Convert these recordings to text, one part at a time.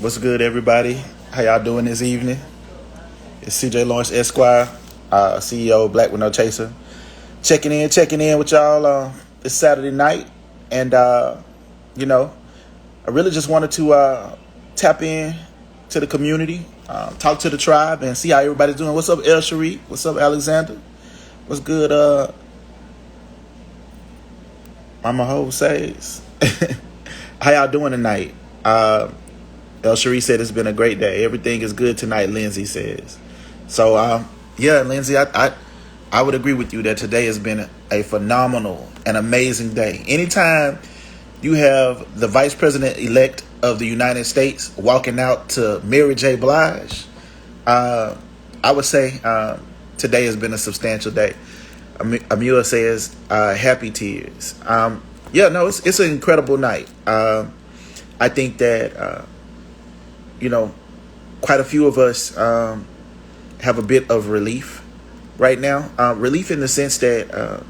What's good, everybody? How y'all doing this evening? It's CJ Lawrence Esquire, CEO of Black with No Chaser. Checking in with y'all this Saturday night. And, I really just wanted to tap in to the community, talk to the tribe, and see how everybody's doing. What's up, El Sharif? What's up, Alexander? What's good, Mama Ho says? How y'all doing tonight? El Sharif said it's been a great day. Everything is good tonight, Lindsay says. So, yeah, Lindsay, I would agree with you that today has been a phenomenal and amazing day. Anytime you have the Vice President-elect of the United States walking out to Mary J. Blige, I would say today has been a substantial day. Amula says, happy tears. It's an incredible night. I think that, quite a few of us have a bit of relief right now. Relief in the sense that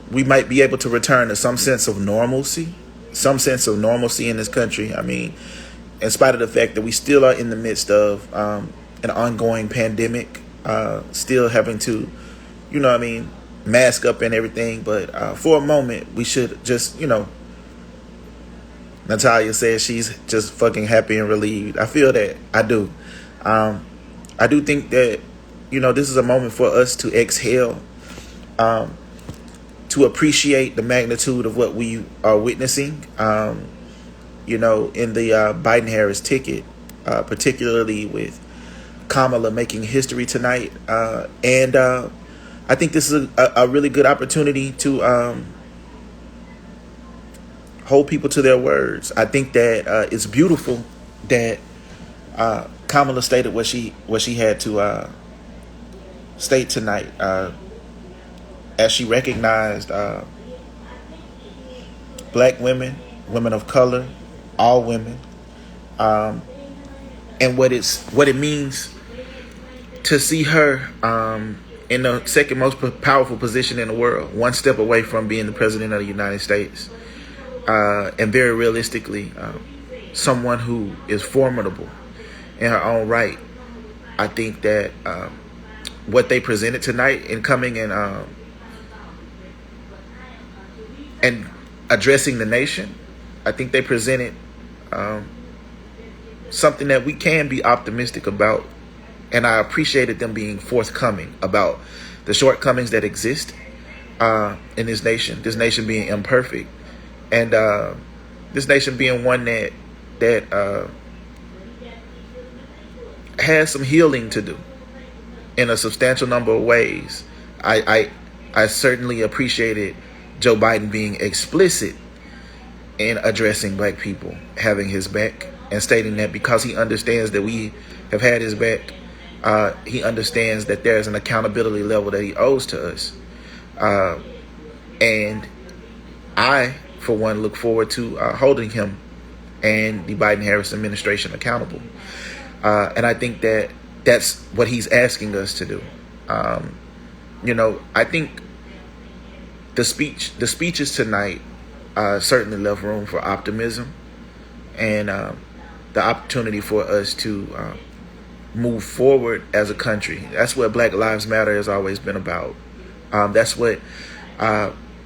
we might be able to return to some sense of normalcy in this country. I mean, in spite of the fact that we still are in the midst of an ongoing pandemic, still having to, mask up and everything. But for a moment, we should just, Natalia says she's just fucking happy and relieved. I feel that. I do. I do think that, this is a moment for us to exhale, to appreciate the magnitude of what we are witnessing, in the Biden-Harris ticket, particularly with Kamala making history tonight. And I think this is a really good opportunity to hold people to their words. I think that it's beautiful that Kamala stated what she had to state tonight, as she recognized black women, women of color, all women, and what it means to see her in the second most powerful position in the world, one step away from being the president of the United States. And very realistically, someone who is formidable in her own right. I think that what they presented tonight in coming and addressing the nation, I think they presented something that we can be optimistic about. And I appreciated them being forthcoming about the shortcomings that exist in this nation being imperfect. And this nation being one that has some healing to do in a substantial number of ways. I certainly appreciated Joe Biden being explicit in addressing black people, having his back, and stating that because he understands that we have had his back, he understands that there's an accountability level that he owes to us. And I, for one, look forward to holding him and the Biden-Harris administration accountable. And I think that that's what he's asking us to do. I think the speeches tonight certainly left room for optimism and the opportunity for us to move forward as a country. That's what Black Lives Matter has always been about. That's what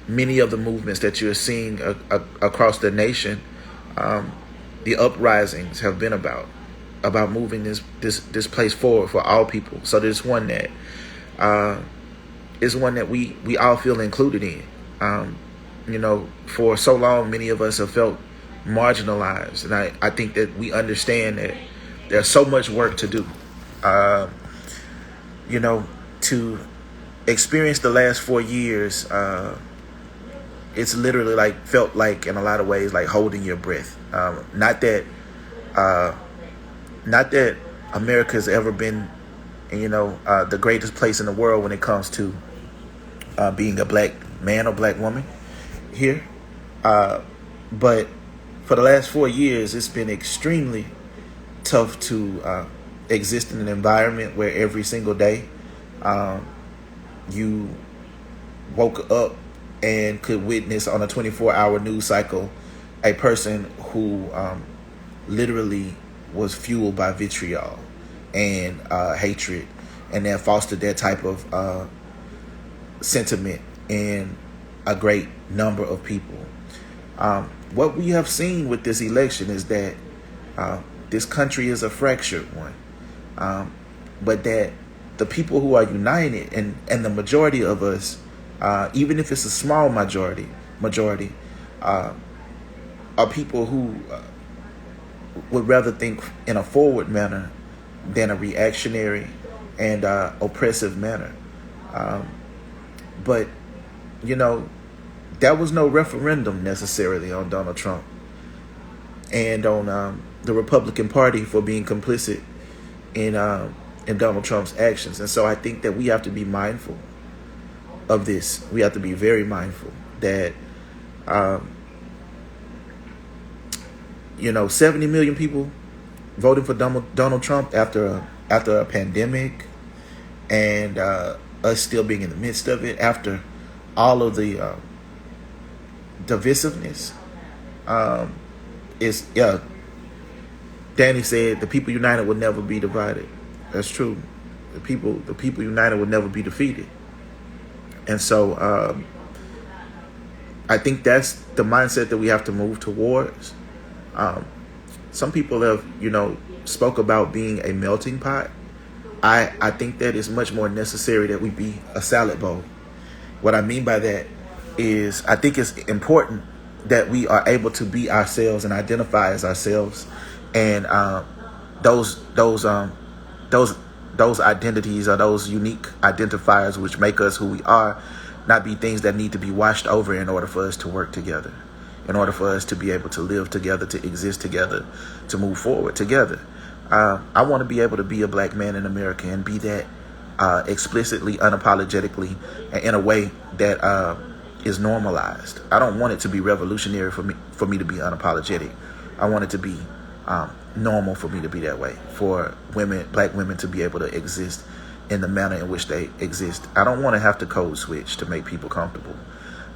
many of the movements that you're seeing across the nation, the uprisings have been about moving this place forward for all people. So there's one that is one that we all feel included in. For so long, many of us have felt marginalized, and I think that we understand that there's so much work to do. To experience the last 4 years, it's literally felt like in a lot of ways like holding your breath. Not that America's ever been, the greatest place in the world when it comes to being a black man or black woman here. But for the last 4 years, it's been extremely tough to exist in an environment where every single day you woke up and could witness on a 24-hour news cycle a person who literally was fueled by vitriol and hatred, and that fostered that type of sentiment in a great number of people. What we have seen with this election is that this country is a fractured one, but that the people who are united, and the majority of us, even if it's a small majority, are people who would rather think in a forward manner than a reactionary and oppressive manner. But, you know, that was no referendum necessarily on Donald Trump and on the Republican Party for being complicit in Donald Trump's actions. And so I think that we have to be mindful of this. We have to be very mindful that, 70 million people voting for Donald Trump after a pandemic, and us still being in the midst of it, after all of the divisiveness. Danny said the people united will never be divided. That's true. The people united will never be defeated. And so I think that's the mindset that we have to move towards. Some people have, spoke about being a melting pot. I think that it's much more necessary that we be a salad bowl. What I mean by that is I think it's important that we are able to be ourselves and identify as ourselves, and those identities, or those unique identifiers which make us who we are, not be things that need to be washed over in order for us to work together, in order for us to be able to live together, to exist together, to move forward together. I want to be able to be a black man in America and be that explicitly, unapologetically, and in a way that is normalized. I don't want it to be revolutionary for me to be unapologetic. I want it to be normal for me to be that way, for black women to be able to exist in the manner in which they exist. I don't want to have to code switch to make people comfortable.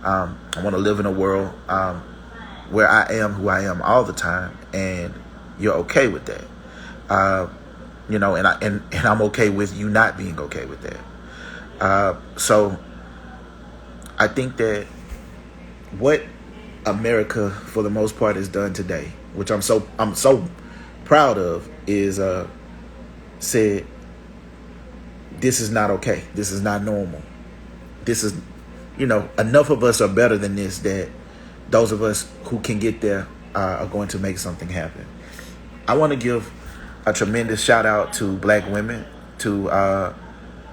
I want to live in a world where I am who I am all the time, and you're okay with that. And I'm okay with you not being okay with that. So I think that what America, for the most part, has done today, which I'm so proud of, is said, this is not okay. This is not normal. This is, enough of us are better than this, that those of us who can get there are going to make something happen. I want to give a tremendous shout out to black women, to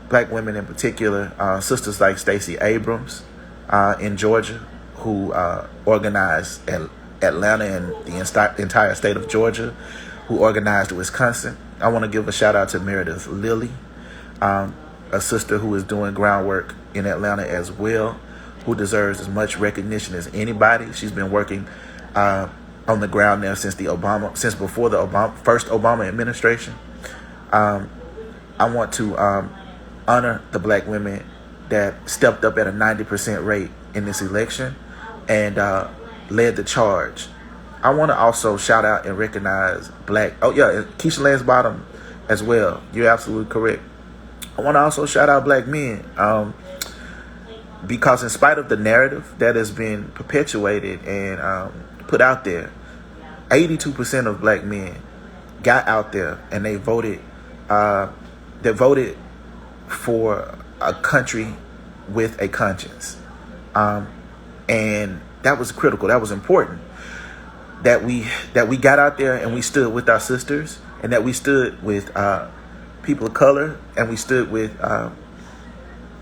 black women in particular, sisters like Stacey Abrams in Georgia, who organized Atlanta and the entire state of Georgia, who organized Wisconsin. I want to give a shout out to Meredith Lilly, a sister who is doing groundwork in Atlanta as well, who deserves as much recognition as anybody. She's been working on the ground there since before the first Obama administration. I want to honor the black women that stepped up at a 90% rate in this election and led the charge. I want to also shout out and recognize Keisha Lance Bottom as well. You're absolutely correct. I want to also shout out black men, because in spite of the narrative that has been perpetuated and put out there, 82% of black men got out there and they voted. They voted for a country with a conscience, and that was critical. That was important. That we got out there and we stood with our sisters, and that we stood with people of color, and we stood with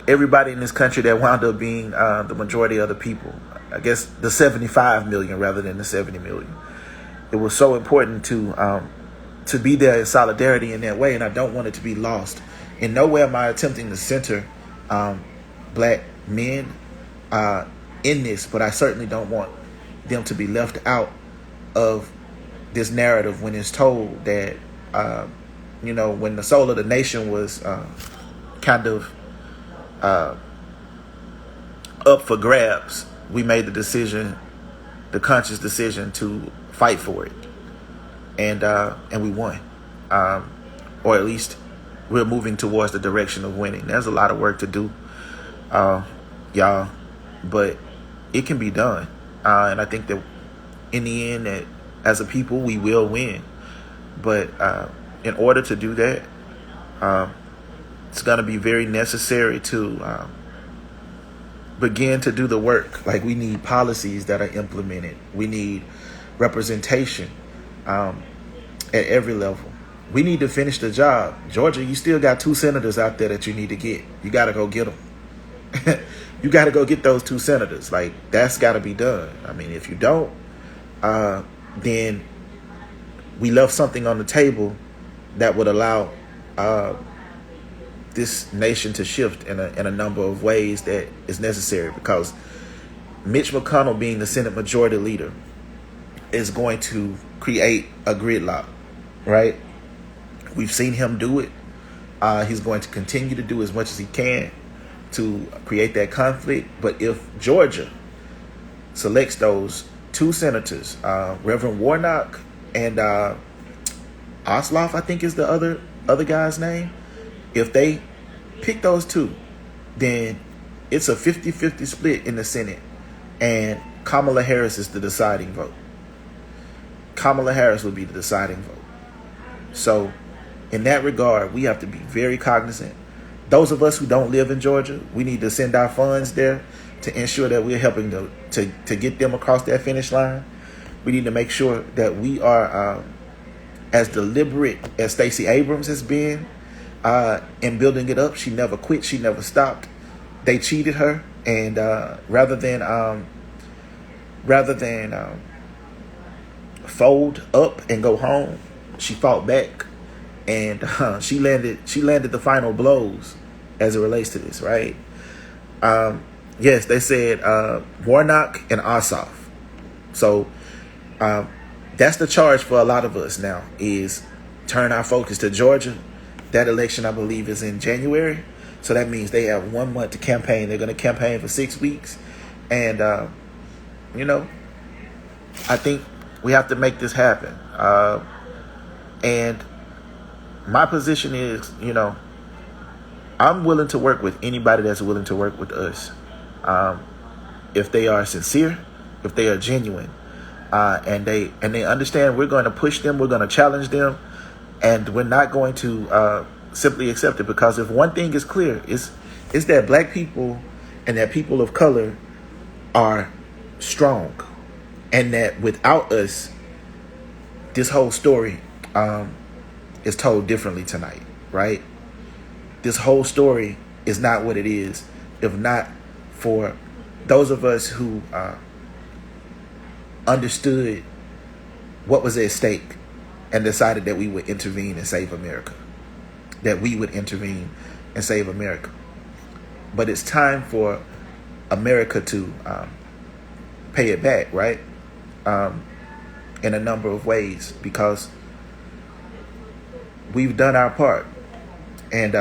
everybody in this country that wound up being the majority of the people. I guess the 75 million rather than the 70 million. It was so important to be there in solidarity in that way, and I don't want it to be lost. In no way am I attempting to center black men in this, but I certainly don't want them to be left out of this narrative when it's told that, when the soul of the nation was kind of up for grabs, we made the conscious decision to fight for it. and we won, or at least we're moving towards the direction of winning. There's a lot of work to do, y'all, but it can be done, and I think that in the end, that as a people we will win. But in order to do that, it's going to be very necessary to begin to do the work. Like, we need policies that are implemented. We need representation at every level. We need to finish the job. Georgia, you still got 2 senators out there that you need to get. You got to go get them. You got to go get those 2 senators. Like, that's got to be done. I mean, if you don't, then we left something on the table that would allow this nation to shift in a number of ways that is necessary, because Mitch McConnell, being the Senate Majority Leader, is going to create a gridlock, right? We've seen him do it. He's going to continue to do as much as he can to create that conflict. But if Georgia selects those 2 senators, Reverend Warnock and Osloff, I think is the other guy's name. If they pick those 2, then it's a 50-50 split in the Senate, and Kamala Harris is the deciding vote. Kamala Harris would be the deciding vote. So in that regard, we have to be very cognizant. Those of us who don't live in Georgia, we need to send our funds there to ensure that we're helping to get them across that finish line. We need to make sure that we are as deliberate as Stacey Abrams has been in building it up. She never quit. She never stopped. They cheated her, and rather than fold up and go home, she fought back, and she landed the final blows as it relates to this, right? Yes, they said Warnock and Ossoff. So that's the charge for a lot of us now, is turn our focus to Georgia. That election, I believe, is in January. So that means they have 1 month to campaign. They're going to campaign for 6 weeks. And, I think we have to make this happen. And my position is, I'm willing to work with anybody that's willing to work with us. If they are sincere, if they are genuine, and they understand we're going to push them, we're going to challenge them, and we're not going to simply accept it. Because if one thing is clear, is that black people and that people of color are strong, and that without us, this whole story is told differently tonight, right? This whole story is not what it is if not for those of us who understood what was at stake and decided that we would intervene and save America. That we would intervene and save America. But it's time for America to pay it back, right? In a number of ways, because we've done our part. And,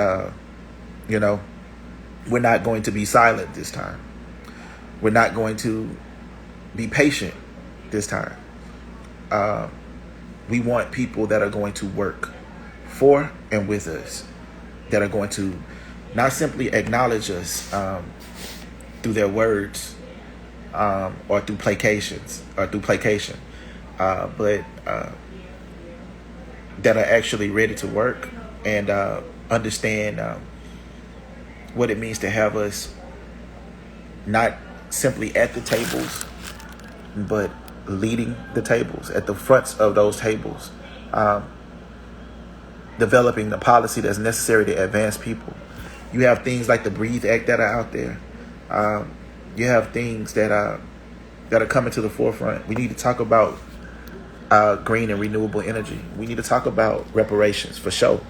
we're not going to be silent this time. We're not going to be patient this time. We want people that are going to work for and with us, that are going to not simply acknowledge us through their words or through placation, but that are actually ready to work and understand what it means to have us not simply at the tables, but leading the tables, at the fronts of those tables, developing the policy that's necessary to advance people. You have things like the Breathe Act that are out there. You have things that are coming to the forefront. We need to talk about green and renewable energy. We need to talk about reparations for sure.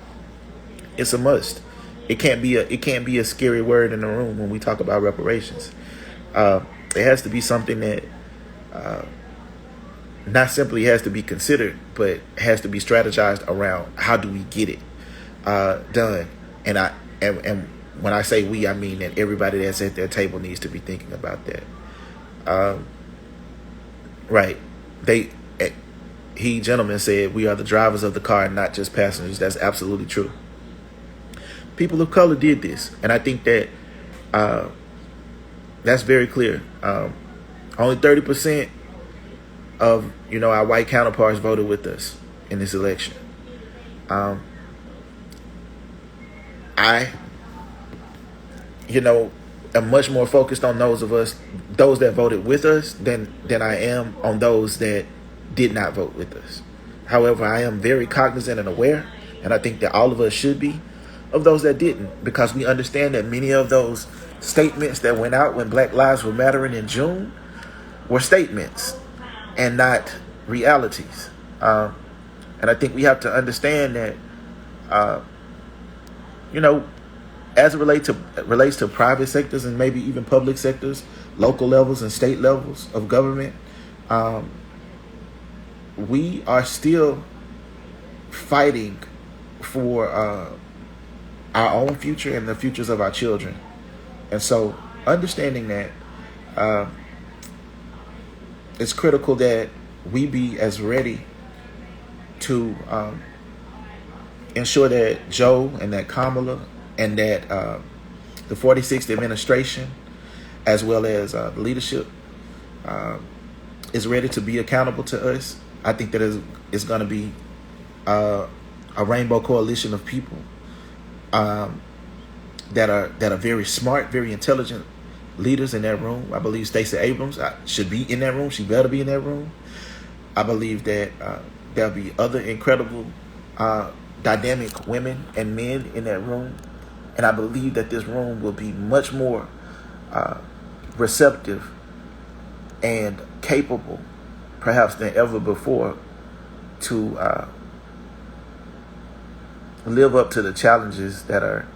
It's a must. It can't be a scary word in the room when we talk about reparations. It has to be something that not simply has to be considered, but has to be strategized around how do we get it done. And when I say we, I mean that everybody that's at their table needs to be thinking about that. Right. gentleman, said we are the drivers of the car and not just passengers. That's absolutely true. People of color did this, and I think that that's very clear. Only 30% of our white counterparts voted with us in this election. I am much more focused on those that voted with us than I am on those that did not vote with us. However, I am very cognizant and aware, and I think that all of us should be, of those that didn't, because we understand that many of those statements that went out when Black Lives Were Mattering in June were statements and not realities. And I think we have to understand that, as it relates to private sectors and maybe even public sectors, local levels and state levels of government, we are still fighting for our own future and the futures of our children. And so understanding that, it's critical that we be as ready to ensure that Joe and that Kamala and that the 46th administration, as well as the leadership, is ready to be accountable to us. I think that it's going to be a rainbow coalition of people that are very smart, very intelligent leaders in that room. I believe Stacey Abrams should be in that room. She better be in that room. I believe that there'll be other incredible, dynamic women and men in that room. And I believe that this room will be much more receptive and capable, perhaps, than ever before, to live up to the challenges that are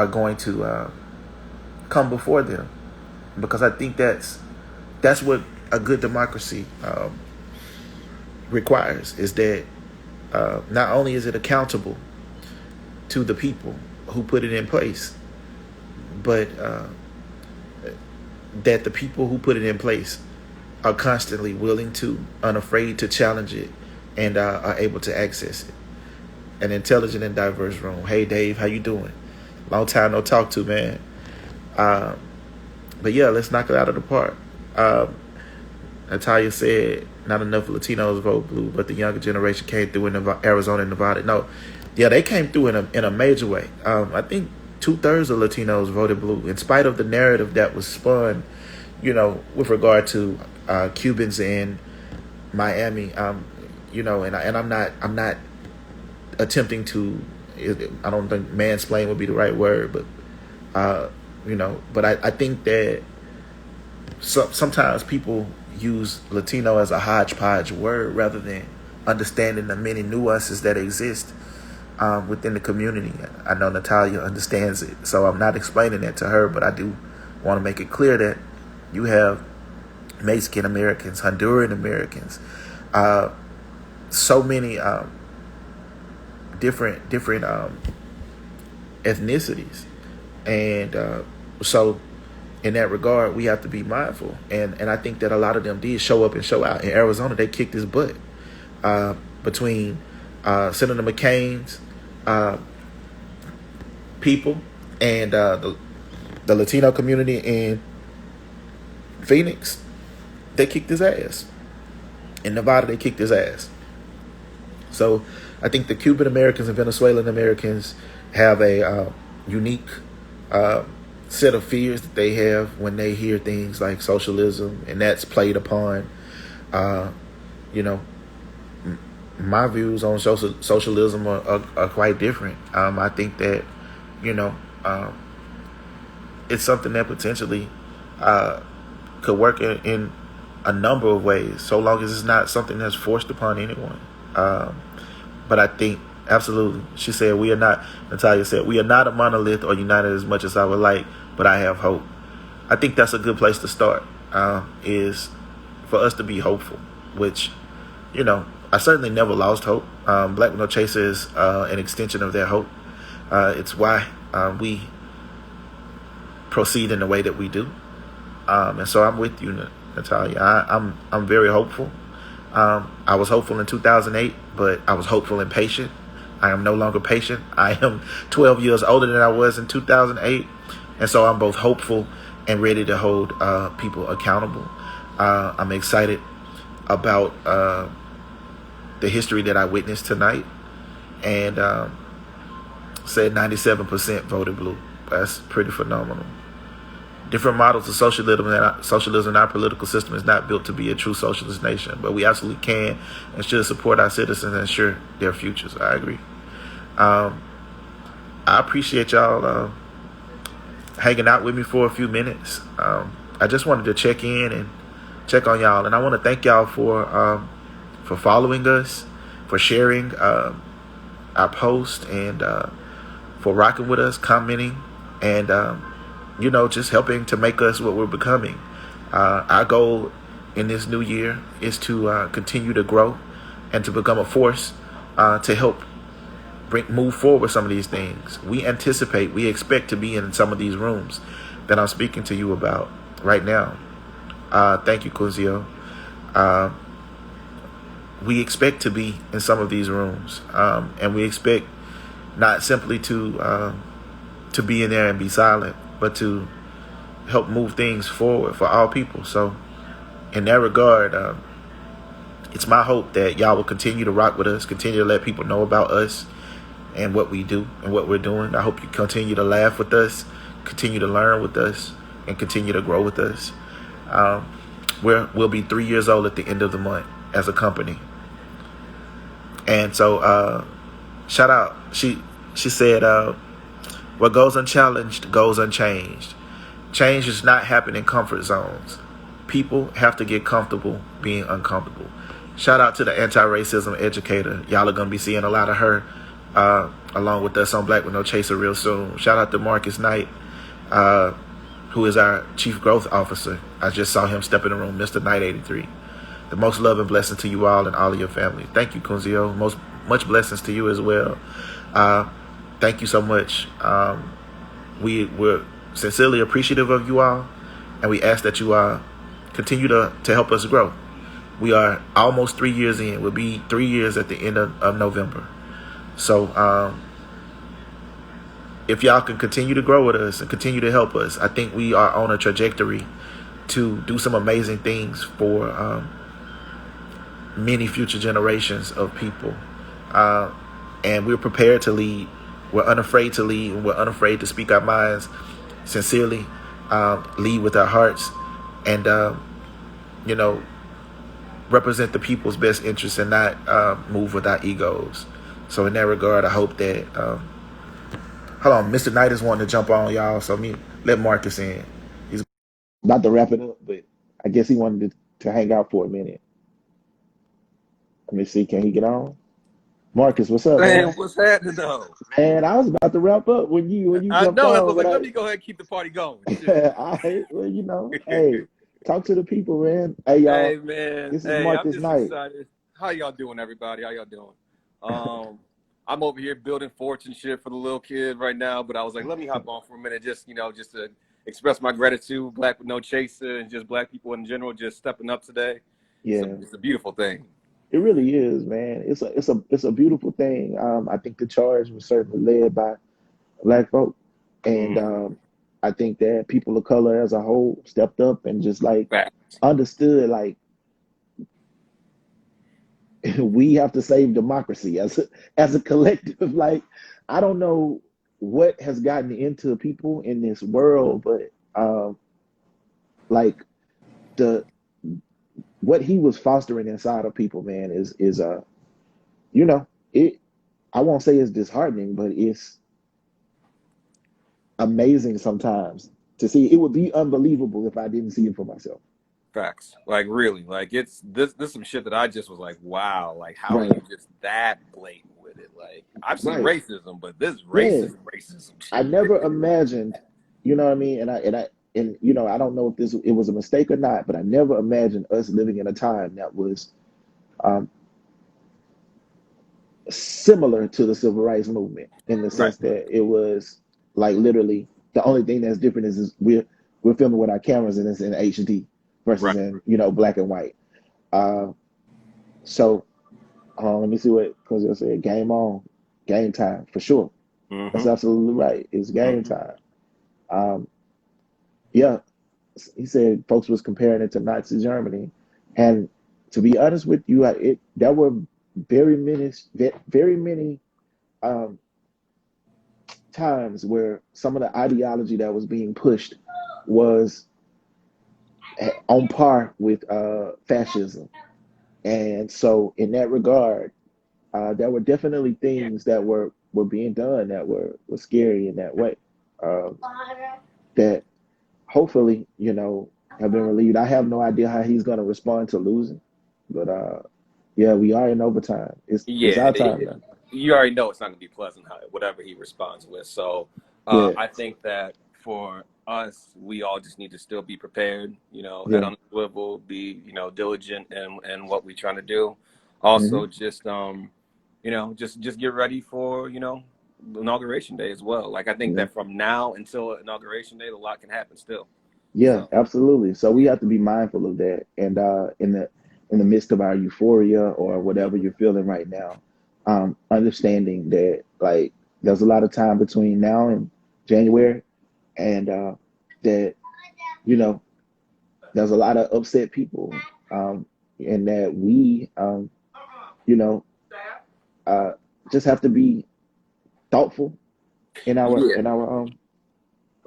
going to come before them. Because I think that's what a good democracy requires, is that not only is it accountable to the people who put it in place, but that the people who put it in place are constantly willing to, unafraid to challenge it, and are able to access it. An intelligent and diverse room. Hey, Dave, how you doing? Long time no talk to, man. But yeah, let's knock it out of the park. Natalia said not enough Latinos vote blue, but the younger generation came through in Arizona and Nevada. No, yeah, they came through in a major way. I think 2/3 of Latinos voted blue, in spite of the narrative that was spun, with regard to Cubans in Miami. And I'm not attempting to. I don't think mansplain would be the right word, but but I think that sometimes people use Latino as a hodgepodge word rather than understanding the many nuances that exist within the community. I know Natalia understands it, so I'm not explaining that to her, but I do want to make it clear that you have Mexican Americans, Honduran Americans, so many different ethnicities, and so in that regard, we have to be mindful, and I think that a lot of them did show up and show out. In Arizona, they kicked his butt. Between Senator McCain's people and the Latino community in Phoenix, they kicked his ass. In Nevada, they kicked his ass. So I think the Cuban Americans and Venezuelan Americans have a unique set of fears that they have when they hear things like socialism, and that's played upon. My views on socialism are quite different. I think that it's something that potentially could work in a number of ways, so long as it's not something that's forced upon anyone. But I think absolutely, she said, Natalia said, we are not a monolith or united as much as I would like, but I have hope. I think that's a good place to start, is for us to be hopeful, which, I certainly never lost hope. Black No Chaser is an extension of that hope. It's why we proceed in the way that we do. And so I'm with you, Natalia. I'm very hopeful. I was hopeful in 2008, but I was hopeful and patient. I am no longer patient. I am 12 years older than I was in 2008. And so I'm both hopeful and ready to hold people accountable. I'm excited about the history that I witnessed tonight. And said 97% voted blue. That's pretty phenomenal. Different models of socialism in our political system is not built to be a true socialist nation, but we absolutely can and should support our citizens and ensure their futures. I agree. I appreciate y'all hanging out with me for a few minutes. I just wanted to check in and check on y'all, and I want to thank y'all for following us, for sharing our post, and for rocking with us, commenting, and just helping to make us what we're becoming. Our goal in this new year is to continue to grow and to become a force to help move forward some of these things. We expect to be in some of these rooms that I'm speaking to you about right now. Thank you, Kuzio. We expect to be in some of these rooms, and we expect not simply to be in there and be silent, but to help move things forward for all people. So in that regard, it's my hope that y'all will continue to rock with us, continue to let people know about us and what we do and what we're doing. I hope you continue to laugh with us, continue to learn with us, and continue to grow with us. We'll be 3 years old at the end of the month as a company. And so shout out. She said, what goes unchallenged goes unchanged. Change does not happen in comfort zones. People have to get comfortable being uncomfortable. Shout out to the anti-racism educator. Y'all are going to be seeing a lot of her along with us on Black with No Chaser real soon. Shout out to Marcus Knight, who is our Chief Growth Officer. I just saw him step in the room, Mr. Knight 83. The most love and blessing to you all and all of your family. Thank you, Kunzio. Much blessings to you as well. Thank you so much. We're sincerely appreciative of you all, and we ask that you continue to help us grow. We are almost 3 years in. We'll be 3 years at the end of November. So if y'all can continue to grow with us and continue to help us, I think we are on a trajectory to do some amazing things for many future generations of people. And we're prepared to lead. We're unafraid to lead, and we're unafraid to speak our minds sincerely, lead with our hearts, and represent the people's best interests and not move with our egos. So in that regard, I hope that hold on, Mr. Knight is wanting to jump on, y'all, so let Marcus in. He's about to wrap it up, but I guess he wanted to hang out for a minute. Let me see, can he get on? Marcus, what's up, man? What's happening though? Man, I was about to wrap up when you jumped on. I was like, let me go ahead and keep the party going. Well, hey, talk to the people, man. Hey, y'all. Hey, man. This is Marcus I'm just Knight. excited. How y'all doing, everybody? How y'all doing? I'm over here building forts and shit for the little kid right now, but I was like, let me hop on for a minute, just to express my gratitude, Black with No Chaser, and just Black people in general, just stepping up today. Yeah, it's a beautiful thing. it really is, man. It's a beautiful thing. I think the charge was certainly led by Black folk, and I think that people of color as a whole stepped up and just understood we have to save democracy as a collective. Like, I don't know what has gotten into people in this world, but what he was fostering inside of people, man, is it. I won't say it's disheartening, but it's amazing sometimes to see. It would be unbelievable if I didn't see it for myself. Facts. Like, really, like, it's this some shit that I just was like, wow, like, how are you just that blatant with it? Like, I've seen racism, but this racism shit. I never imagined, you know what I mean? And I don't know if it was a mistake or not, but I never imagined us living in a time that was similar to the civil rights movement, in the sense that it was like literally the only thing that's different is we're filming with our cameras and it's in HD versus in black and white. So let me see what because I said game on, game time for sure. That's Mm-hmm. absolutely right. It's game Mm-hmm. time. Um, yeah, he said folks was comparing it to Nazi Germany, and to be honest with you, there were very many um, times where some of the ideology that was being pushed was on par with fascism, and so in that regard, there were definitely things that were being done that were scary in that way. Um, that hopefully, have been relieved. I have no idea how he's going to respond to losing, but yeah, we are in overtime. It's Yeah, our time now. you already know it's not going to be pleasant, whatever he responds with. So Yeah, I think that for us, we all just need to still be prepared. Head yeah, on the swivel, be diligent in what we're trying to do. hmm Also, just just get ready for inauguration day as well. Like I think yeah, that from now until inauguration day, a lot can happen still. yeah, So absolutely. So we have to be mindful of that, and in the midst of our euphoria or whatever mhm. you're feeling right now, understanding that like there's a lot of time between now and January, and that you know there's a lot of upset people, and that we, you know, uh, just have to be thoughtful in our Yeah.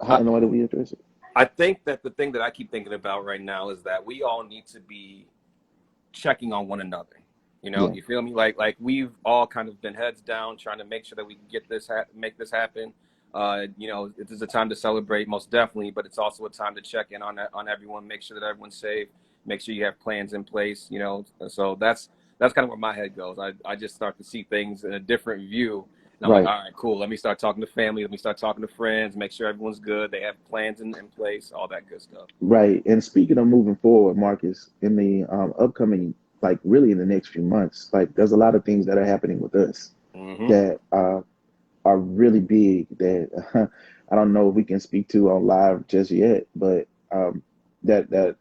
how in the way that we address it. I think that the thing that I keep thinking about right now is that we all need to be checking on one another. Yeah, You feel me? Like we've all kind of been heads down trying to make sure that we can get this make this happen. It is a time to celebrate, most definitely, but it's also a time to check in on everyone, make sure that everyone's safe, make sure you have plans in place. So that's kind of where my head goes. I just start to see things in a different view. And I'm like, right, all right, cool. Let me start talking to family. Let me start talking to friends. Make sure everyone's good. They have plans in place. All that good stuff. right. And speaking of moving forward, Marcus, in the upcoming, like really in the next few months, like there's a lot of things that are happening with us Hmm. that are really big that I don't know if we can speak to on live just yet, but that that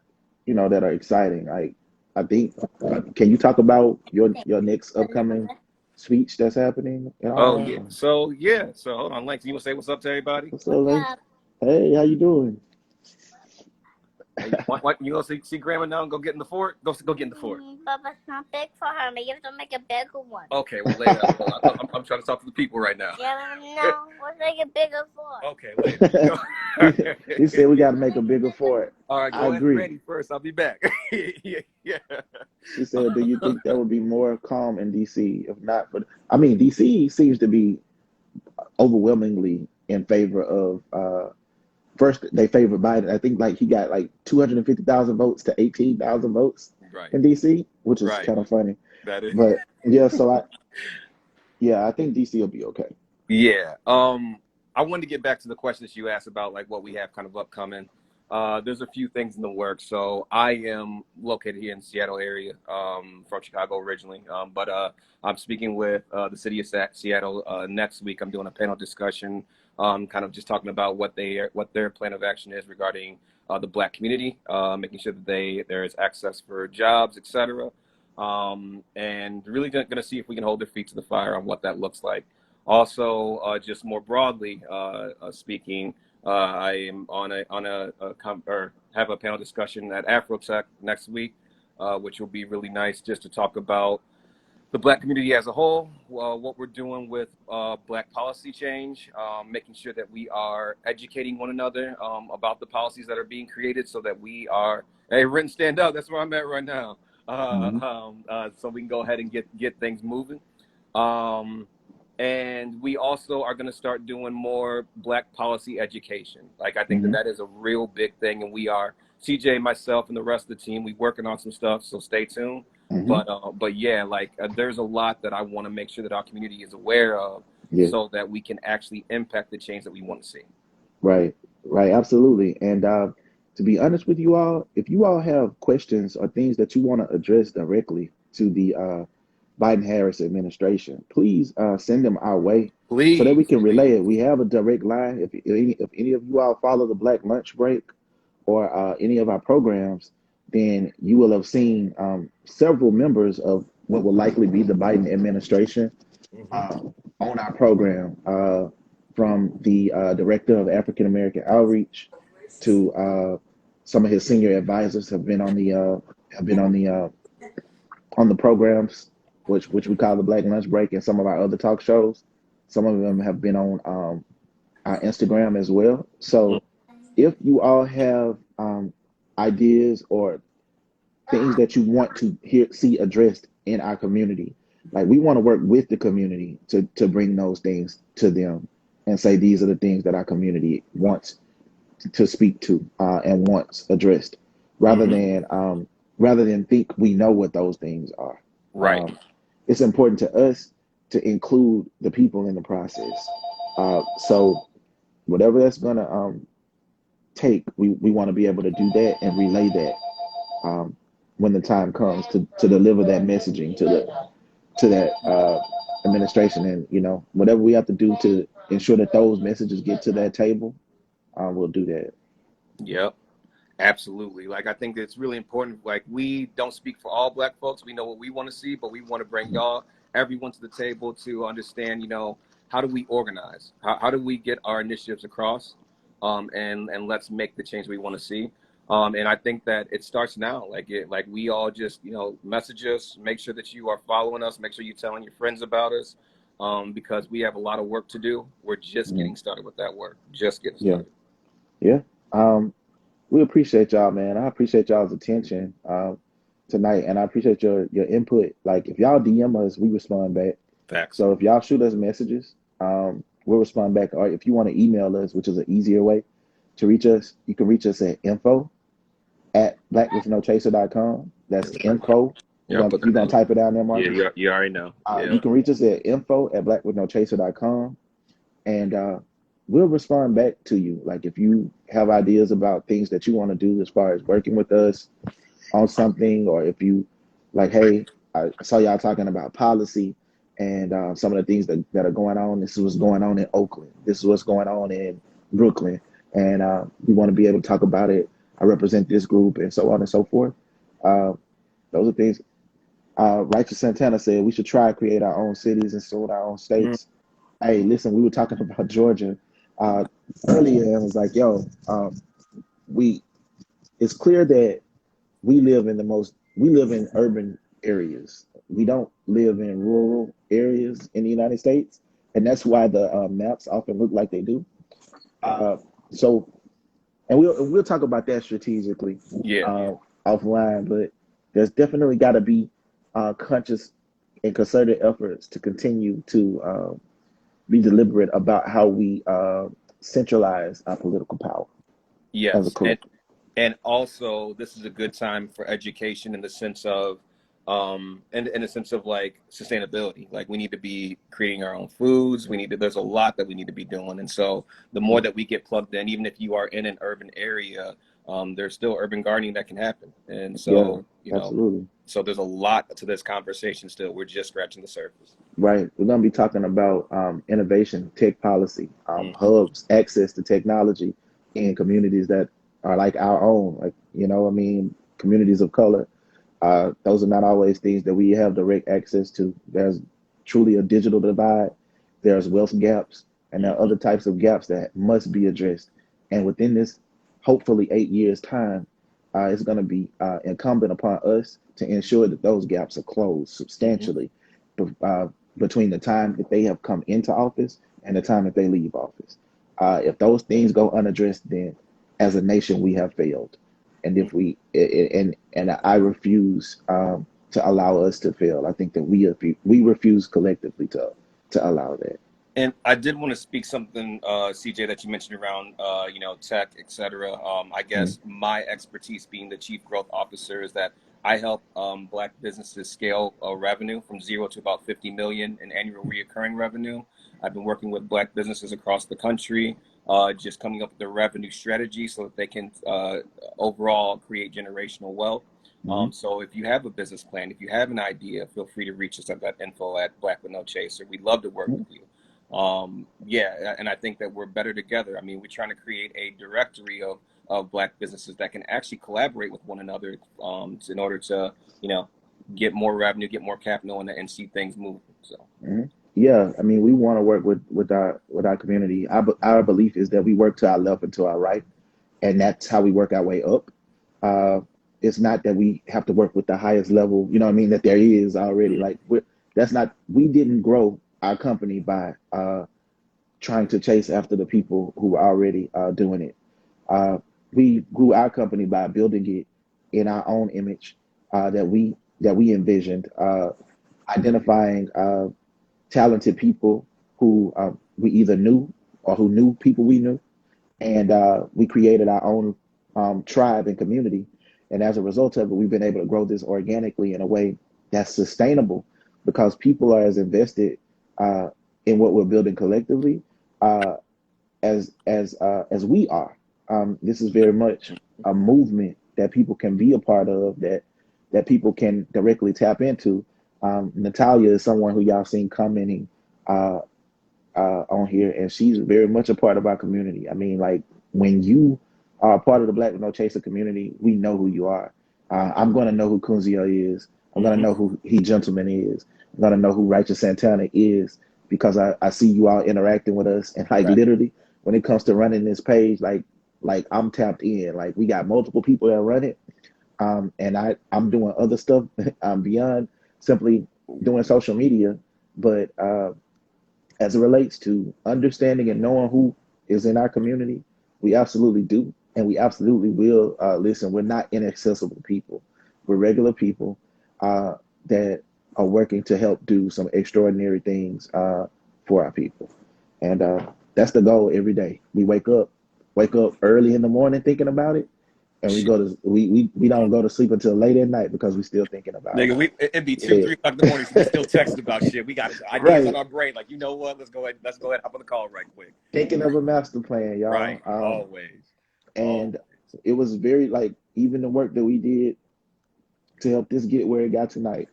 are exciting. I think can you talk about your next upcoming speech that's happening and all Oh that? yeah. So hold on, Lex. You want to say what's up to everybody? What's up, Lex? Hey, how you doing? Hey, you gonna see Grandma now and go get in the fort? Go get in the fort. But it's not big for her. Maybe you have to make a bigger one. Okay, well later. I'm trying to talk to the people right now. Yeah, no, let's make it bigger for. Okay, later. You go. he, he said we got to make a bigger fort. All right, I go ask agree. Granny first. I'll be back. Yeah. She said, "Do you think that would be more calm in DC? If not, but I mean, DC seems to be overwhelmingly in favor of first they favor Biden. I think like he got like 250,000 votes to 18,000 votes Right. in DC, which is Right. kind of funny. That is. But yeah, I think DC will be okay. Yeah. I wanted to get back to the questions you asked about like what we have kind of upcoming. There's a few things in the works. So I am located here in the Seattle area, from Chicago originally. But I'm speaking with the city of Seattle next week. I'm doing a panel discussion, kind of just talking about what their plan of action is regarding the Black community, making sure that there is access for jobs, etc. And really going to see if we can hold their feet to the fire on what that looks like. Also, just more broadly speaking, I am or have a panel discussion at Afrotech next week, which will be really nice just to talk about the Black community as a whole, what we're doing with Black policy change, making sure that we are educating one another about the policies that are being created, so that we are written stand up. That's where I'm at right now. Hmm So we can go ahead and get things moving. Um, and we also are going to start doing more Black policy education. Like I think that hmm that is a real big thing, and we are CJ, myself, and the rest of the team. We working on some stuff, so stay tuned. hmm But yeah, like there's a lot that I want to make sure that our community is aware of, Yeah, so that we can actually impact the change that we want to see. right, right, absolutely. And to be honest with you all, if you all have questions or things that you want to address directly to the Biden Harris administration, please send them our way so that we Please, can relay it. please. We have a direct line. If any of you all follow the Black Lunch Break or any of our programs, then you will have seen several members of what will likely be the Biden administration Mm-hmm. on our program, from the director of African American Outreach to some of his senior advisors have been on the programs, which we call the Black Lunch Break, and some of our other talk shows. Some of them have been on our Instagram as well. So if you all have ideas or things that you want to see addressed in our community, like we want to work with the community to bring those things to them and say these are the things that our community wants to speak to and wants addressed, rather Mm-hmm. than rather than think we know what those things are. Right. It's important to us to include the people in the process. So whatever that's gonna take, we want to be able to do that and relay that when the time comes to deliver that messaging to that administration, and whatever we have to do to ensure that those messages get to that table, we'll do that. Yep. Absolutely. Like, I think it's really important. Like, we don't speak for all Black folks. We know what we want to see, but we want to bring everyone to the table to understand, how do we organize? How do we get our initiatives across? And let's make the change we want to see. And I think that it starts now. Like we all just, message us, make sure that you are following us, make sure you're telling your friends about us, because we have a lot of work to do. We're just Mhm. getting started with that work. Just getting Yeah, started. yeah. We appreciate y'all, man. I appreciate y'all's attention tonight, and I appreciate your input. Like, if y'all DM us, we respond back. Facts. So if y'all shoot us messages, we'll respond back. Or if you want to email us, which is an easier way to reach us, you can reach us at info@blackwithnochaser.com. That's info. Yeah, I'll put You're that gonna in. type it down there, Yeah, Marcus. you already know. You Yeah. can reach us at info@blackwithnochaser.com, and we'll respond back to you. Like, if you have ideas about things that you want to do as far as working with us on something, or if you like, hey, I saw y'all talking about policy and some of the things that are going on. This is what's going on in Oakland. This is what's going on in Brooklyn, and we want to be able to talk about it. I represent this group, and so on and so forth. Uh, those are things. Righteous Santana said we should try to create our own cities and sort our own Mhm. states. Hey, listen, we were talking about Georgia uh, earlier, and was like, yo, we. It's clear that we live in urban areas. We don't live in rural areas in the United States, and that's why the maps often look like they do. Uh, so, and we'll talk about that strategically Yeah. offline. But there's definitely got to be conscious and concerted efforts to continue to be deliberate about how we centralize our political power as a Yes. And collective. and also, this is a good time for education in the sense of in the sense of like sustainability. Like, we need to be creating our own foods. There's a lot that we need to be doing. And so the more that we get plugged in, even if you are in an urban area, there's still urban gardening that can happen. And Yeah, so, absolutely. so there's a lot to this conversation still. We're just scratching the surface. Right. We're going to be talking about innovation, tech policy, Hmm. hubs, access to technology in communities that are like our own, like, communities of color. Those are not always things that we have direct access to. There's truly a digital divide, there's wealth gaps, and there are Hmm. other types of gaps that must be addressed. And within this, hopefully, 8 years' time, it's going to be incumbent upon us to ensure that those gaps are closed Hmm. substantially uh, between the time that they have come into office and the time that they leave office. If those things go unaddressed, then as a nation we have failed. And if we and I refuse to allow us to fail. I think that we refuse collectively to allow that. And I did want to speak something, CJ, that you mentioned around, tech, et cetera. I Mm, guess my expertise being the chief growth officer is that I help Black businesses scale revenue from zero to about 50 million in annual reoccurring revenue. I've been working with Black businesses across the country, just coming up with a revenue strategy so that they can overall create generational wealth. mhm. So if you have a business plan, if you have an idea, feel free to reach us at that info at Black with No Chaser. We'd love to work with you. Yeah, and I think that we're better together. I mean, we're trying to create a directory of Black businesses that can actually collaborate with one another in order to, get more revenue, get more capital, and see things move. So Yeah, I mean, we want to work with our community. Our belief is that we work to our left and to our right, and that's how we work our way up. Uh, it's not that we have to work with the highest level, you know what I mean, that there is already. Like that's not. We didn't grow our company by trying to chase after the people who were already doing it. Uh, we grew our company by building it in our own image that we envisioned, identifying talented people who we either knew or who knew people we knew, and we created our own tribe and community. And as a result of it, we've been able to grow this organically in a way that's sustainable because people are as invested uh, in what we're building collectively uh, as we are. This is very much a movement that people can be a part of, that people can directly tap into. Natalia is someone who y'all seen commenting uh, on here, and she's very much a part of our community. I mean, like when you are a part of the Black with No Chaser community, we know who you are. I'm gonna know who Kunzio is. I'm gonna know who He Gentleman is. I'm gonna know who Righteous Santana is because I see you all interacting with us, and like right. literally when it comes to running this page, like I'm tapped in. Like we got multiple people that run it, and I'm doing other stuff beyond simply doing social media, but as it relates to understanding and knowing who is in our community, we absolutely do. And we absolutely will listen. We're not inaccessible people. We're regular people that are working to help do some extraordinary things for our people. And that's the goal every day. We wake up early in the morning thinking about it. And we don't go to sleep until late at night because we still thinking about it. Nigga, it'd be 2, Yeah. 3 o'clock in the morning. So we still texting about shit. We got ideas on Right. our brain. Like, you know what? Let's go ahead, hop on the call right quick. Thinking of a master plan, y'all. Right. Always. And it was very like even the work that we did to help this get where it got tonight,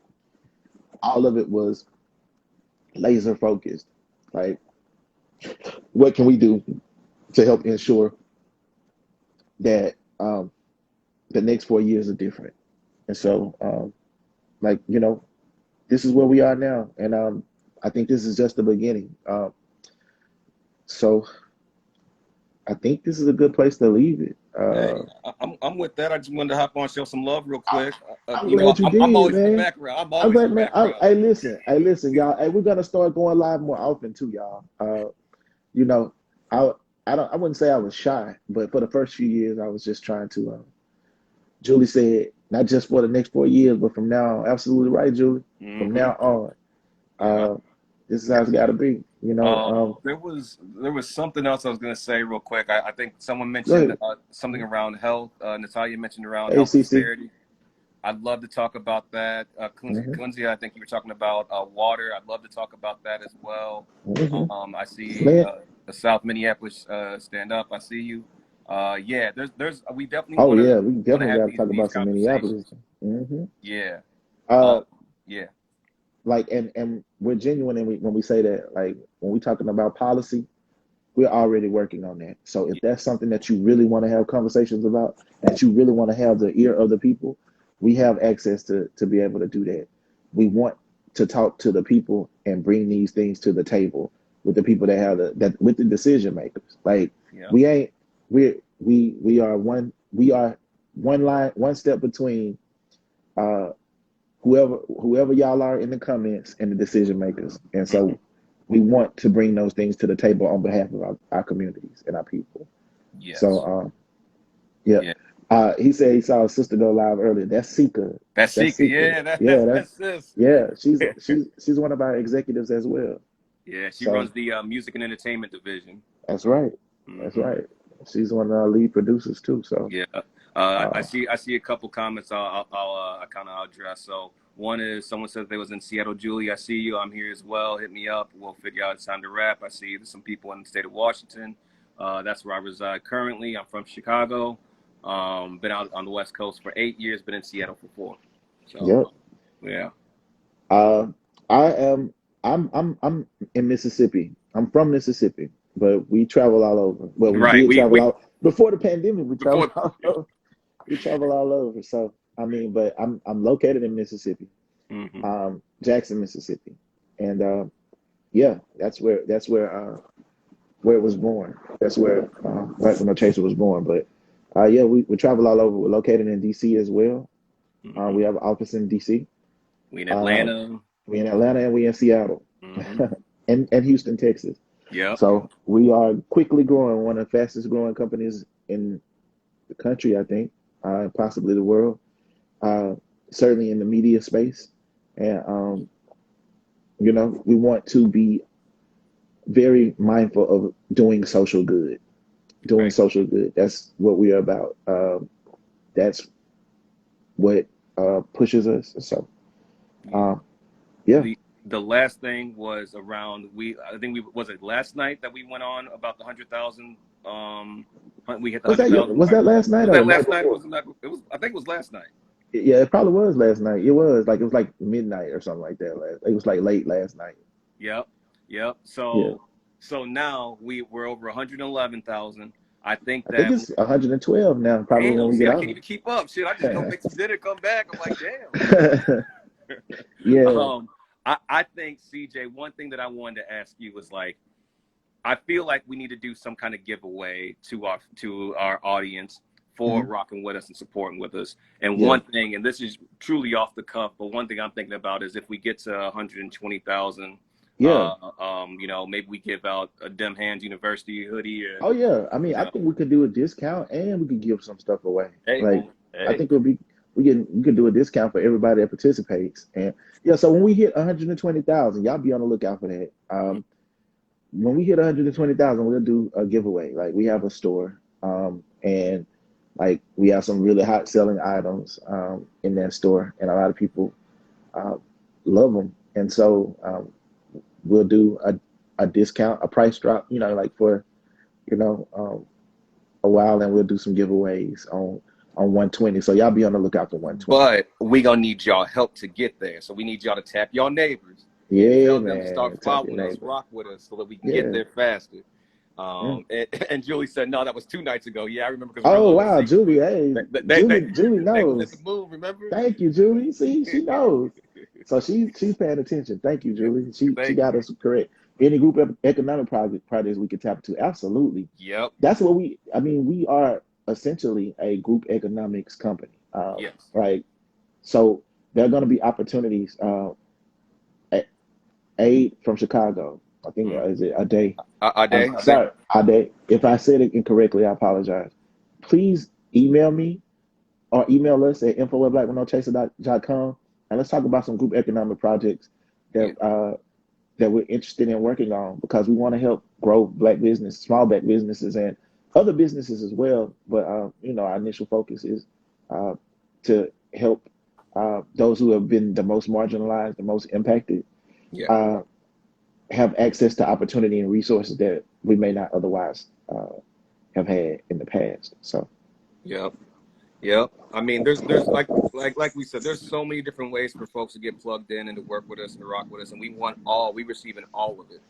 all of it was laser focused. Like, what can we do to help ensure that the next 4 years are different? And so, like, this is where we are now. And I think this is just the beginning. So I think this is a good place to leave it. Hey, I'm with that. I just wanted to hop on, show some love real quick. I'm You know, glad you I'm did, always in the man. background. I'm I'm always glad, in the man. background. Hey, listen, y'all. Hey, we're gonna start going live more often too, y'all. You know, I wouldn't say I was shy, but for the first few years, I was just trying to. Julie said, not just for the next 4 years, but from now on. Absolutely right, Julie. From now on, Yeah. this is how it's got to be. There was something else I was gonna say real quick. I think someone Go mentioned ahead. something around health. Natalia mentioned around Hey, health CC. disparity. I'd love to talk about that. hmm Kunzi, I think you were talking about water. I'd love to talk about that as well. hmm I see Flint. the South Minneapolis stand up. I see you. Yeah, there's we definitely Oh want yeah, we to definitely have got to talk these about some Minneapolis. conversations. hmm Yeah. Uh, Yeah. like, and we're genuine when we say that. Like, when we talking about policy, we're already working on that. So if Yeah. that's something that you really want to have conversations about, that you really want to have the ear of the people, we have access to be able to do that. We want to talk to the people and bring these things to the table with the people that have that with the decision makers. Like, Yeah. we ain't we are one line, one step between uh whoever y'all are in the comments and the decision makers. And Mhm. so we want to bring those things to the table on behalf of our communities and our people. So Yes. yeah. Yeah. He said he saw his sister go live earlier. That's Sika. That's That's Sika. Sika. Yeah, Yeah, that's sis. yeah. She's one of our executives as well. Yeah, she So runs the music and entertainment division. that's right. That's Hmm. right. She's one of our lead producers too. So Yeah, I uh, see a couple comments. I kind of address. So one is someone says they was in Seattle. Julie, I see you. I'm here as well. Hit me up. We'll figure out it's time to wrap. I see there's some people in the state of Washington. That's where I reside currently. I'm from Chicago. Been out on the West Coast for 8 years. Been in Seattle for 4. So yep. yeah. Uh, I am. I'm in Mississippi. I'm from Mississippi, but we travel all over. Well, we Right. did travel We out before the pandemic. We travel before. all over. We travel all over. So I mean, but I'm located in Mississippi. Hmm. Jackson, Mississippi, and yeah, where it was born. That's where Black No Chaser was born. But yeah, we travel all over. We're located in DC as well. We Hmm. have an office in DC. We in Uh, Atlanta. we in Atlanta and we in Seattle, Hmm. and Houston, Texas. Yep. So we are quickly growing, one of the fastest growing companies in the country, I think, possibly the world. Uh, Certainly in the media space, and we want to be very mindful of doing social good. Doing Right. social good. That's what we are about. That's what pushes us. So, Yeah. um, yeah. The last thing was around I think we was it last night that we went on about the 100,000. We hit the Was that 100,000 was mark. that last night Was or the that night last night? Or before? was it not? It was. I think it was last night. Yeah, it probably was last night. It was like midnight or something like that. It was like late last night. Yep. Yep. Yeah, So now we're over 111,000. I think I think that. it's 112 now. Probably when Damn. we See, get I can't off. even keep up. Shit, I just go make some dinner, come back. I'm like, damn. Yeah. um, I think CJ. One thing that I wanted to ask you was like, I feel like we need to do some kind of giveaway to our audience for Hmm. rocking with us and supporting with us. And Yeah. one thing, and this is truly off the cuff, but one thing I'm thinking about is if we get to 120,000, Yeah. maybe we give out a Dem Hands University hoodie, Oh and yeah. I mean, you I know, think we could do a discount and we could give some stuff away. hey, Like, I hey, think we could do a discount for everybody that participates. And yeah, so when we hit 120,000, y'all be on the lookout for that. mhm, When we hit 120,000, we'll do a giveaway. Like we have a store, and like we have some really hot selling items in that store, and a lot of people uh, love them. And so we'll do a discount, a price drop, like for you know um, a while, and we'll do some giveaways on 120. So y'all be on the lookout for 120. but we gonna need y'all help to get there. So we need y'all to tap y'all neighbors and Yeah, tell them to start man, tap your following us, neighbor. rock with us, so that we can get Yeah. there faster. Yeah. And Julie said, no, that was 2 nights ago. Yeah, I remember because Oh Rillo and wow, Julie. Secretly, Hey, they Julie they was at the knows. move. Remember? Thank you, Julie. See, she knows. So she's paying attention. Thank you, Julie. She Thank got you. us correct. Any group of economic projects we could tap to, absolutely. Yep. That's what I mean, we are essentially a group economics company. Yes. Right. So there are going to be opportunities. Aid from Chicago. I think Mm. is it a day. A day. Sorry, a day. If I said it incorrectly, I apologize. Please email me or email us at info@blackwithnochaser.com and let's talk about some group economic projects Yeah. that we're interested in working on because we want to help grow small black businesses and other businesses as well. But our initial focus is uh, to help those who have been the most marginalized, the most impacted, Yeah. uh, have access to opportunity and resources that we may not otherwise have had in the past. So, Yep. Yep. I mean, there's like we said, there's so many different ways for folks to get plugged in and to work with us and to rock with us, and we receiving all of it.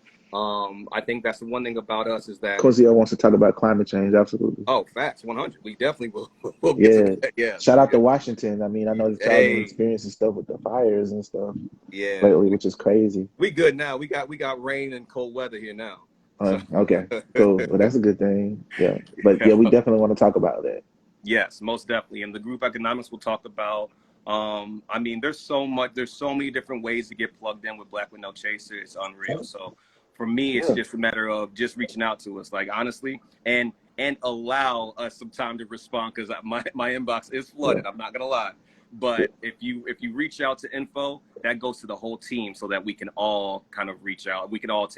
I think that's the one thing about us is that Cozio wants to talk about climate change. Absolutely. facts 100. We definitely will we'll get to Yeah. that. Yes. Shout out to Washington. I mean, I know that y'all been Hey. experiencing stuff with the fires and stuff Yeah. lately, which is crazy. We good now. We got rain and cold weather here now. So Okay, cool. Well, that's a good thing. Yeah. But yeah, we definitely want to talk about that. yes, most definitely. And the group economics we'll talk about. I mean, there's so many different ways to get plugged in with Black with No Chaser. It's unreal. So for me, it's Yeah. just a matter of just reaching out to us, like honestly, and allow us some time to respond because my inbox is Yeah. flooded. I'm not gonna lie. Yeah. But if you reach out to info, that goes to the whole team so that we can all kind of reach out. We can all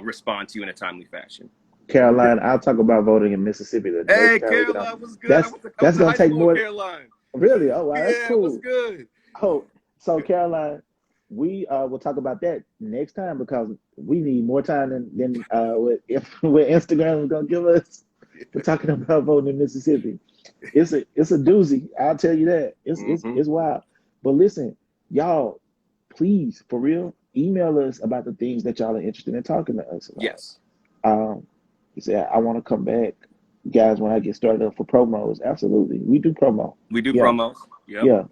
respond to you in a timely fashion. Caroline, I'll talk about voting in Mississippi the next Hey, time we get on. Caroline, what's good? That's I went to gonna high take school with more. Caroline. Really? Oh wow, that's Yeah, what's cool. good? Oh, so Caroline, we will talk about that next time because we need more time than what Instagram is gonna give us for talking about voting in Mississippi. It's a doozy. I'll tell you that. It's it's Mm-hmm. it's wild. But listen, y'all, please, for real, email us about the things that y'all are interested in talking to us about. Yes, Um, you say I want to come back, guys, when I get started up for promos. Absolutely, we do promo. we do Yeah, promos. Yep. yeah,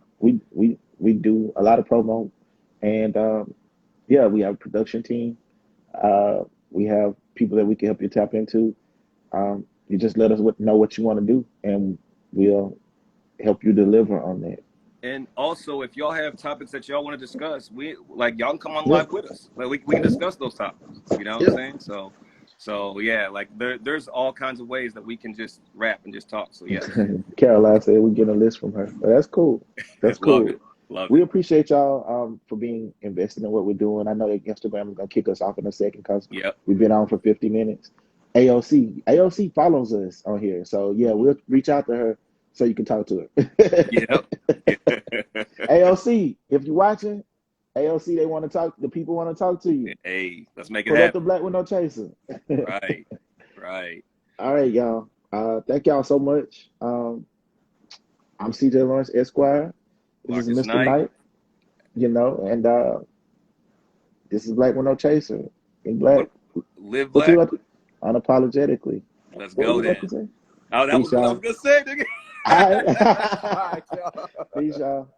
we we do a lot of promo, and yeah, we have a production team. We have people that we can help you tap into. You just let us know what you want to do, and we'll help you deliver on that. And also, if y'all have topics that y'all want to discuss, we like y'all can come on Yeah, live with us. Like we can discuss those topics. You know what I'm yeah. saying? So yeah, like there's all kinds of ways that we can just rap and just talk. So yes, Caroline said we get a list from her. But that's cool. That's love cool. it, love We it. appreciate y'all for being invested in what we're doing. I know that Instagram is gonna kick us off in a second because Yep. we've been on for 50 minutes. AOC follows us on here, so yeah, we'll reach out to her so you can talk to her. Yep. AOC, if you're watching, AOC, they want to talk. The people want to talk to you. Hey, let's make it Pull up the happen. Black Window Chaser. Right. Right. All right, y'all. Thank y'all so much. I'm CJ Lawrence Esquire. This is Marcus Mr. Knight. Knight, and this is Black Window Chaser. In black. Live What you black. about to, unapologetically. Let's What were go you about then. to say? Oh, that was Peace, what I was y'all. gonna say, nigga. All right. All right, y'all. Peace, y'all.